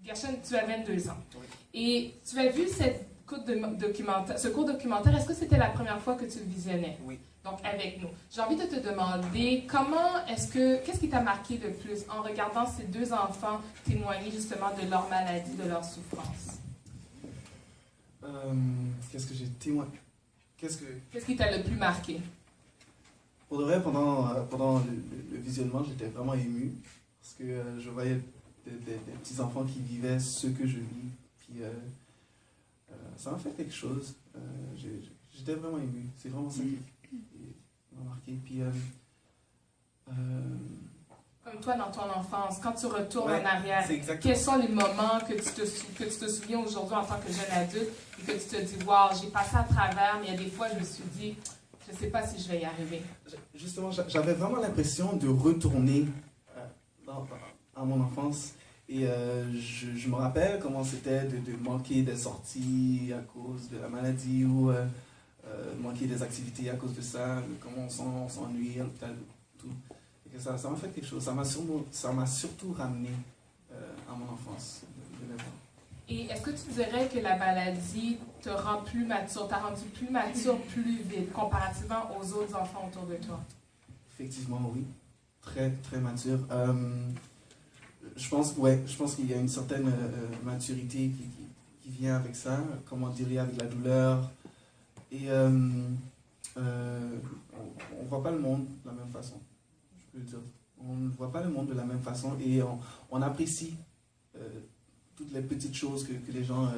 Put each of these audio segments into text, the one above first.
Gershon, tu as 22 ans. Oui. Et tu as vu ce court documentaire. Est-ce que c'était la première fois que tu le visionnais? Oui. Donc, avec nous. J'ai envie de te demander, qu'est-ce qui t'a marqué le plus en regardant ces deux enfants témoigner justement de leur maladie, de leur souffrance? Qu'est-ce que j'ai témoigné? Qu'est-ce qui t'a le plus marqué? Pour de vrai, pendant le visionnement, j'étais vraiment ému parce que je voyais des petits-enfants qui vivaient ce que je vis. Puis ça m'a fait quelque chose. J'étais vraiment ému. C'est vraiment ça qui m'a marqué. Puis, comme toi, dans ton enfance, quand tu retournes en ouais, arrière, exactement. quels sont les moments que tu te souviens aujourd'hui en tant que jeune adulte et que tu te dis, wow, j'ai passé à travers, mais il y a des fois, je me suis dit, je ne sais pas si je vais y arriver. Justement, j'avais vraiment l'impression de retourner à mon enfance. Et je me rappelle comment c'était de manquer des sorties à cause de la maladie ou manquer des activités à cause de ça, comment on s'ennuie à l'hôpital, tout. Et ça m'a fait quelque chose. Ça m'a surtout ramené à mon enfance. Et est-ce que tu dirais que la maladie te rend plus mature, t'a rendu plus mature plus vite, comparativement aux autres enfants autour de toi? Effectivement, oui. Très, très mature. Je pense qu'il y a une certaine maturité qui vient avec ça, comment dealer avec la douleur. Et on ne voit pas le monde de la même façon, je peux dire. On ne voit pas le monde de la même façon et on apprécie toutes les petites choses que les gens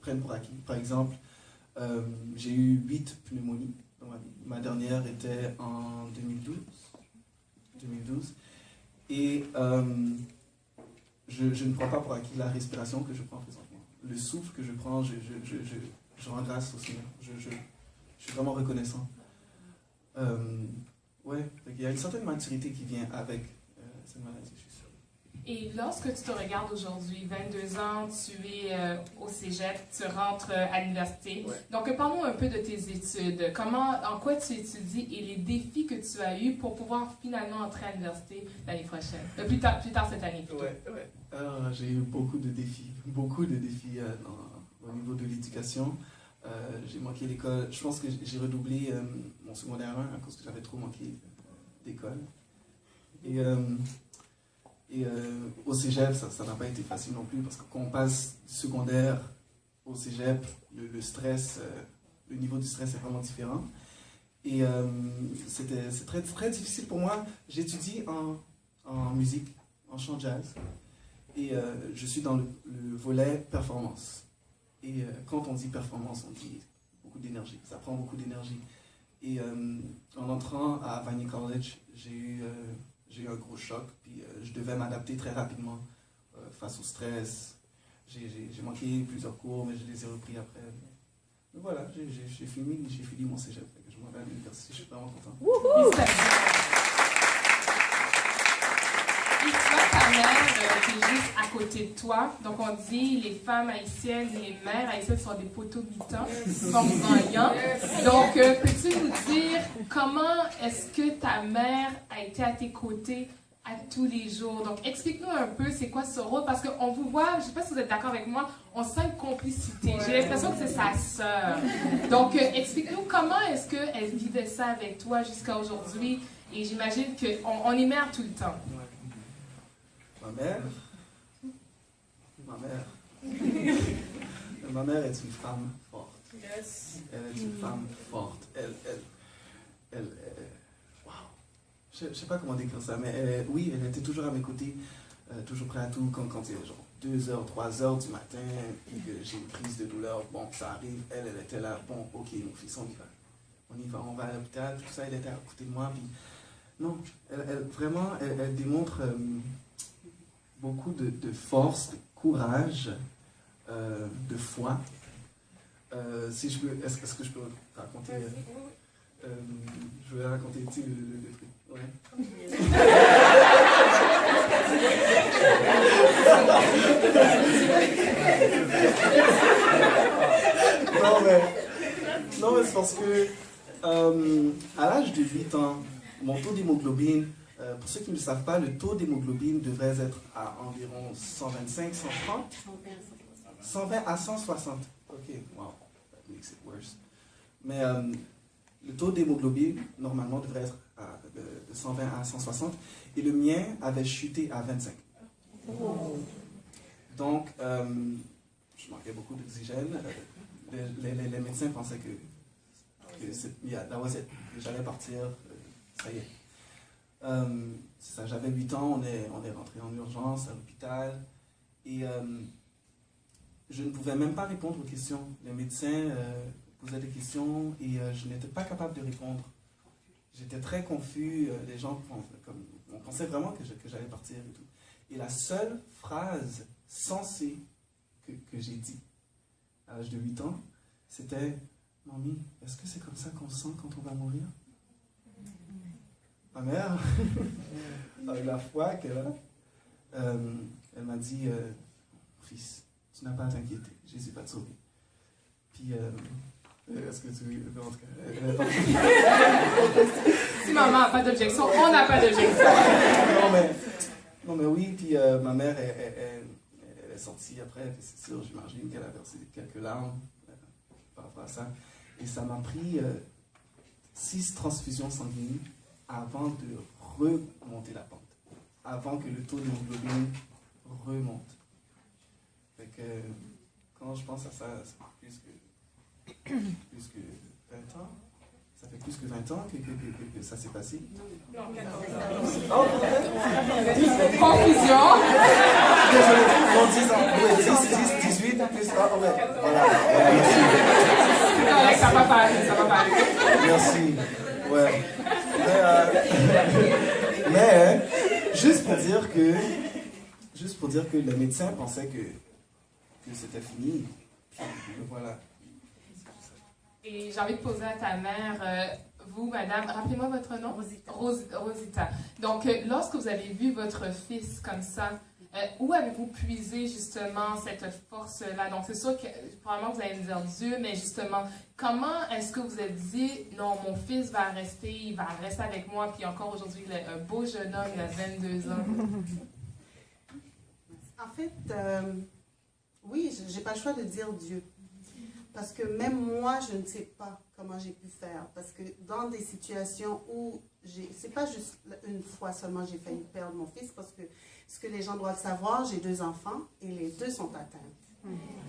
prennent pour acquis. Par exemple, j'ai eu 8 pneumonies dans ma vie. Ma dernière était en 2012. Et je ne prends pas pour acquis la respiration que je prends présentement. Le souffle que je prends, je rends grâce au Seigneur. Je suis vraiment reconnaissant. Ouais, il y a une certaine maturité qui vient avec cette maladie, je suis sûr. Et lorsque tu te regardes aujourd'hui, 22 ans, tu es au cégep, tu rentres à l'université. Ouais. Donc, parlons un peu de tes études. En quoi tu étudies et les défis que tu as eus pour pouvoir finalement entrer à l'université l'année prochaine, plus tard cette année plutôt. Ouais. J'ai eu beaucoup de défis au niveau de l'éducation. J'ai manqué l'école. Je pense que j'ai redoublé mon secondaire 1 à cause que j'avais trop manqué d'école. Et au cégep, ça n'a pas été facile non plus parce que quand on passe du secondaire au cégep, le stress, le niveau du stress est vraiment différent. Et c'est très, très difficile pour moi. J'étudie en musique, en chant jazz. Et je suis dans le volet performance. Et quand on dit performance, on dit beaucoup d'énergie. Ça prend beaucoup d'énergie. Et en entrant à Vanier College, j'ai eu un gros choc. Puis je devais m'adapter très rapidement face au stress. J'ai manqué plusieurs cours, mais je les ai repris après. Mais voilà, j'ai fini mon cégep. Je m'en vais à l'université. Je suis vraiment content. Et tu vois ta mère qui est juste à côté de toi. Donc on dit les femmes haïtiennes, les mères haïtiennes sont des poteaux mitants, flamboyants. Donc peux-tu nous dire comment est-ce que ta mère a été à tes côtés à tous les jours? Donc explique-nous un peu c'est quoi ce rôle parce qu'on vous voit, je ne sais pas si vous êtes d'accord avec moi, on sent une complicité. J'ai l'impression que c'est sa sœur. Donc explique-nous comment est-ce qu'elle vivait ça avec toi jusqu'à aujourd'hui. Et j'imagine qu'on est mère tout le temps. Ma mère est une femme forte. Yes. Elle est une femme forte. Wow. Je ne sais pas comment décrire ça, mais elle était toujours à mes côtés, toujours prête à tout, quand il est genre 2h, 3h du matin, et que j'ai une prise de douleur, bon, ça arrive, elle était là, bon, ok, mon fils, on y va, on va à l'hôpital, tout ça, elle était à côté de moi, puis non, elle démontre beaucoup de force, de courage, de foi. Si je peux, est-ce que je peux raconter je vais raconter le truc. Ouais. non mais c'est parce que à l'âge de 8 ans, mon taux d'hémoglobine Pour ceux qui ne le savent pas, le taux d'hémoglobine devrait être à environ 125, 130, 120 à 160. Ok, wow, that makes it worse. Mais le taux d'hémoglobine, normalement, devrait être de 120 à 160. Et le mien avait chuté à 25. Oh. Donc, je manquais beaucoup d'oxygène. Les médecins pensaient que j'allais partir. Ça y est. J'avais 8 ans, on est rentré en urgence à l'hôpital. Et je ne pouvais même pas répondre aux questions. Les médecins posaient des questions et je n'étais pas capable de répondre. J'étais très confus. Les gens on pensait vraiment que j'allais partir et tout. Et la seule phrase sensée que j'ai dit à l'âge de 8 ans, c'était « Mamie, est-ce que c'est comme ça qu'on se sent quand on va mourir ?» Ma mère, avec la foi qu'elle a, elle m'a dit « Fils, tu n'as pas à t'inquiéter, Jésus va te sauver. » Puis, est-ce que tu... En tout cas, si maman n'a pas d'objection, on n'a pas d'objection. Non, mais oui, puis ma mère, elle est sortie après, c'est sûr, j'imagine qu'elle a versé quelques larmes par rapport à ça. Et ça m'a pris 6 transfusions sanguines avant de remonter la pente, avant que le taux d'hémoglobine remonte. Fait que quand je pense à ça, ça fait plus que 20 ans. Ça fait plus que 20 ans que ça s'est passé. Non, 14 ans. Confusion. Désolé, non, 10 ans. 10, 18, plus ça. Voilà. C'est correct, ça va pas. Merci. Ouais. Mais juste pour dire que les médecins pensaient que c'était fini. Puis voilà. Et j'ai envie de poser à ta mère, vous, madame, rappelez-moi votre nom? Rosita. Donc, lorsque vous avez vu votre fils comme ça, où avez-vous puisé justement cette force-là? Donc, c'est sûr que probablement vous allez me dire Dieu, mais justement, comment est-ce que vous êtes dit, non, mon fils va rester, il va rester avec moi, puis encore aujourd'hui, il est un beau jeune homme, il a 22 ans. En fait, oui, j'ai pas le choix de dire Dieu. Parce que même moi, je ne sais pas comment j'ai pu faire. Parce que dans des situations où c'est pas juste une fois seulement j'ai failli perdre mon fils, parce que ce que les gens doivent savoir, j'ai 2 enfants et les 2 sont atteints.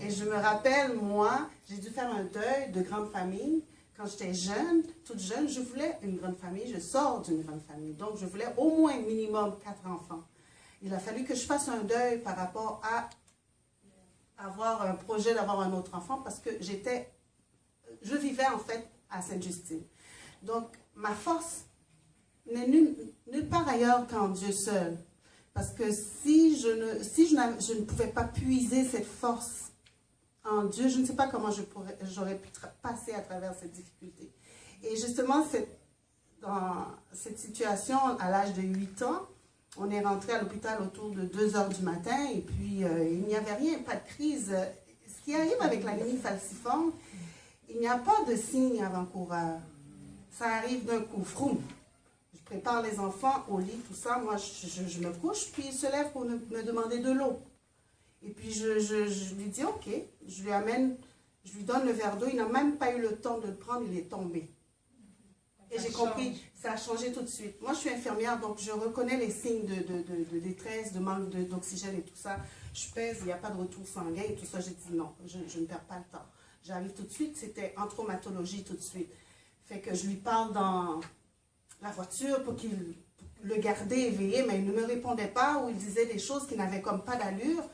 Et je me rappelle, moi, j'ai dû faire un deuil de grande famille. Quand j'étais jeune, toute jeune, je voulais une grande famille. Je sors d'une grande famille. Donc, je voulais au moins minimum 4 enfants. Il a fallu que je fasse un deuil par rapport à avoir un projet d'avoir un autre enfant parce que je vivais en fait à Sainte-Justine. Donc, ma force n'est nulle part ailleurs qu'en Dieu seul. Parce que si je ne pouvais pas puiser cette force en Dieu, je ne sais pas comment j'aurais pu passer à travers cette difficulté. Et justement, dans cette situation, à l'âge de 8 ans, on est rentré à l'hôpital autour de 2 h du matin et puis il n'y avait rien, pas de crise. Ce qui arrive avec l'anémie falciforme, il n'y a pas de signe avant-coureur. Ça arrive d'un coup, froum. Je prépare les enfants au lit, tout ça. Moi, je me couche, puis il se lève pour me demander de l'eau. Et puis je lui dis OK, je lui donne le verre d'eau. Il n'a même pas eu le temps de le prendre, il est tombé. Et j'ai compris, ça a changé tout de suite. Moi, je suis infirmière, donc je reconnais les signes de détresse, de manque d'oxygène et tout ça. Je pèse, il n'y a pas de retour sanguin et tout ça. J'ai dit non, je ne perds pas le temps. J'arrive tout de suite, c'était en traumatologie tout de suite. Fait que je lui parle dans la voiture pour qu'il le gardait éveillé, mais il ne me répondait pas ou il disait des choses qui n'avaient comme pas d'allure.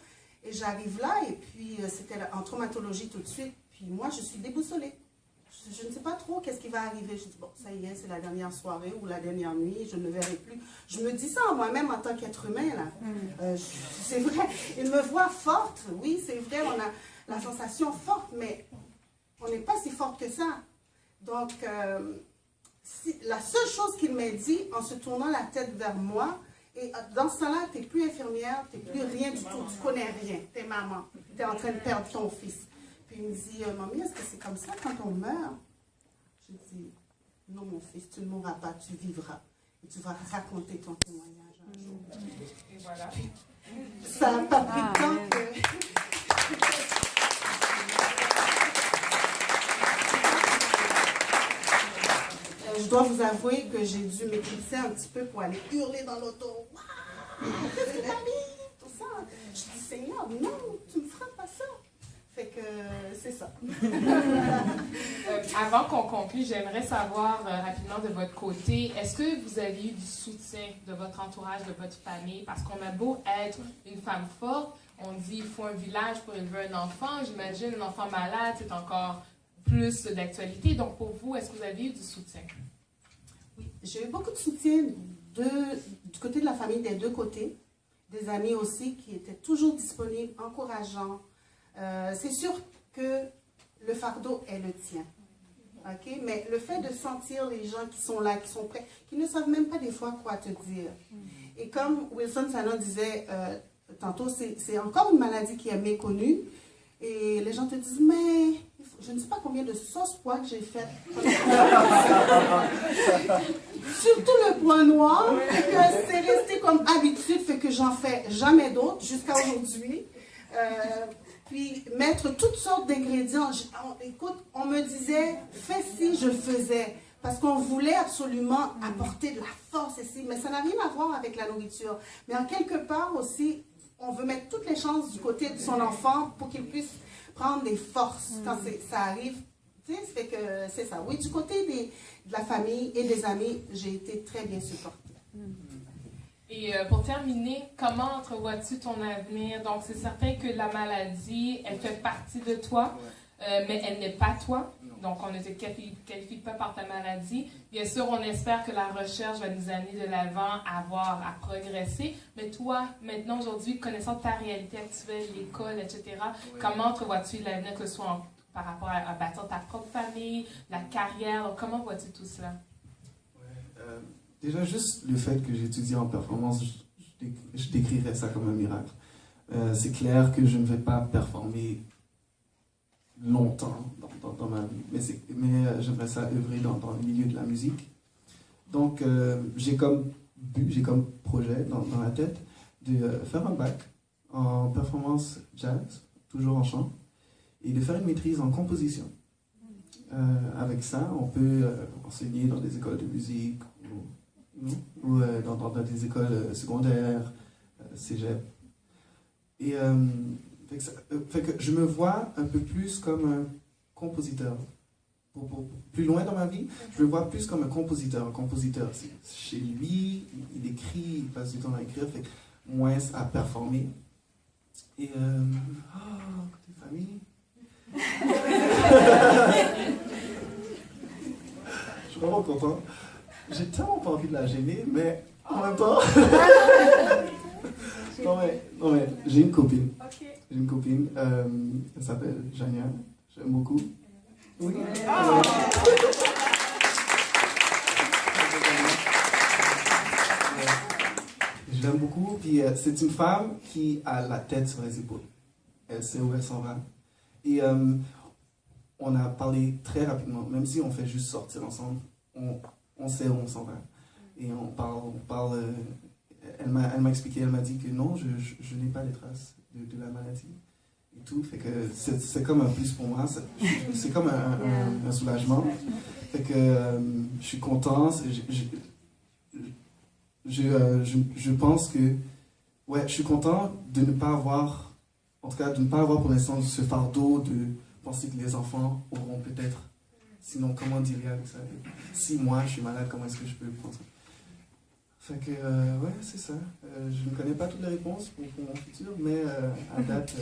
Et j'arrive là et puis c'était en traumatologie tout de suite. Puis moi, je suis déboussolée. Je ne sais pas trop qu'est-ce qui va arriver. Je dis, bon, ça y est, c'est la dernière soirée ou la dernière nuit, je ne le verrai plus. Je me dis ça en moi-même en tant qu'être humain, là. C'est vrai, il me voit forte, oui, c'est vrai, on a la sensation forte, mais on n'est pas si forte que ça. Donc, la seule chose qu'il m'a dit, en se tournant la tête vers moi, et dans ce temps-là, tu n'es plus infirmière, tu n'es plus rien du tout, tu connais rien, tu es maman, tu es en train de perdre ton fils. Puis il me dit, mamie, est-ce que c'est comme ça quand on meurt? Je dis, non mon fils, tu ne mourras pas, tu vivras. Et tu vas raconter ton témoignage un jour. Et voilà. Ça n'a pas pris de temps que... Je dois vous avouer que j'ai dû m'éclipser un petit peu pour aller hurler dans l'auto. Waouh! C'est famille! Tout ça. Je dis, Seigneur, non, tu ne me feras pas ça. Fait que c'est ça. Avant qu'on conclue, j'aimerais savoir rapidement de votre côté, est-ce que vous avez eu du soutien de votre entourage, de votre famille? Parce qu'on a beau être une femme forte, on dit il faut un village pour élever un enfant. J'imagine un enfant malade, c'est encore plus d'actualité. Donc pour vous, est-ce que vous avez eu du soutien? Oui, j'ai eu beaucoup de soutien du côté de la famille des deux côtés. Des amis aussi qui étaient toujours disponibles, encourageants. C'est sûr que le fardeau est le tien. Okay? Mais le fait de sentir les gens qui sont là, qui sont prêts, qui ne savent même pas des fois quoi te dire. Et comme Wilson Sanon disait tantôt, c'est encore une maladie qui est méconnue. Et les gens te disent, mais je ne sais pas combien de sauces pois que j'ai faites. Surtout le pois noir, c'est resté comme habitude, fait que j'en fais jamais d'autres jusqu'à aujourd'hui. Puis mettre toutes sortes d'ingrédients. Écoute, on me disait, fais si je le faisais. Parce qu'on voulait absolument apporter de la force ici. Mais ça n'a rien à voir avec la nourriture. Mais en quelque part aussi, on veut mettre toutes les chances du côté de son enfant pour qu'il puisse prendre des forces quand ça arrive. Tu sais, ça fait que c'est ça. Oui, du côté de la famille et des amis, j'ai été très bien supportée. Et pour terminer, comment entrevois-tu ton avenir? Donc, c'est certain que la maladie, elle fait partie de toi, mais elle n'est pas toi. Donc, on ne te qualifie pas par ta maladie. Bien sûr, on espère que la recherche va nous amener de l'avant à progresser. Mais toi, maintenant, aujourd'hui, connaissant ta réalité actuelle, l'école, etc., comment entrevois-tu l'avenir, que ce soit par rapport à bâtir ta propre famille, la carrière? Donc, comment vois-tu tout cela? Déjà, juste le fait que j'étudie en performance, je décrirais ça comme un miracle. C'est clair que je ne vais pas performer longtemps dans ma vie, mais j'aimerais ça œuvrer dans le milieu de la musique. Donc, j'ai comme projet dans la tête de faire un bac en performance jazz, toujours en chant, et de faire une maîtrise en composition. Avec ça, on peut enseigner dans des écoles de musique ou dans des écoles secondaires, cégep. Et fait que je me vois un peu plus comme un compositeur. Plus loin dans ma vie, je me vois plus comme un compositeur. Un compositeur, c'est chez lui, il écrit, il passe du temps à écrire, fait moins à performer. Et côté famille. Je suis vraiment content. J'ai tellement pas envie de la gêner, mais en même temps. non mais j'ai une copine. Okay. J'ai une copine, elle s'appelle Jania. J'aime beaucoup. Oui. Je l'aime beaucoup. Puis c'est une femme qui a la tête sur les épaules. Elle sait où elle s'en va. Et on a parlé très rapidement, même si on fait juste sortir ensemble, on sait où on s'en va. Et on parle. Elle m'a expliqué, elle m'a dit que non, je n'ai pas les traces de la maladie. Et tout, fait que c'est comme un plus pour moi, c'est comme un soulagement. Fait que je suis content, je pense que, ouais, je suis content de ne pas avoir, en tout cas de ne pas avoir pour l'instant ce fardeau de penser que les enfants auront peut-être, sinon comment dealer avec ça? Si moi je suis malade, comment est-ce que je peux prendre ça? Fait que, ouais, c'est ça. Je ne connais pas toutes les réponses pour mon futur, mais à date...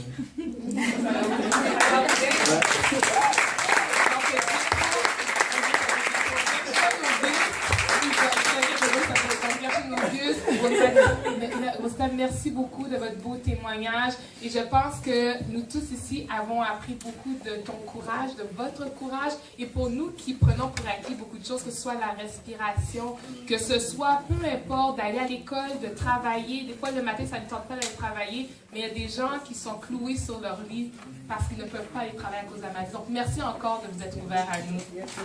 Merci beaucoup de votre beau témoignage et je pense que nous tous ici avons appris beaucoup de ton courage, de votre courage et pour nous qui prenons pour acquis beaucoup de choses, que ce soit la respiration, que ce soit peu importe d'aller à l'école, de travailler, des fois le matin ça ne tente pas d'aller travailler, mais il y a des gens qui sont cloués sur leur lit parce qu'ils ne peuvent pas aller travailler à cause de la maladie. Donc merci encore de vous être ouverts à nous. Merci.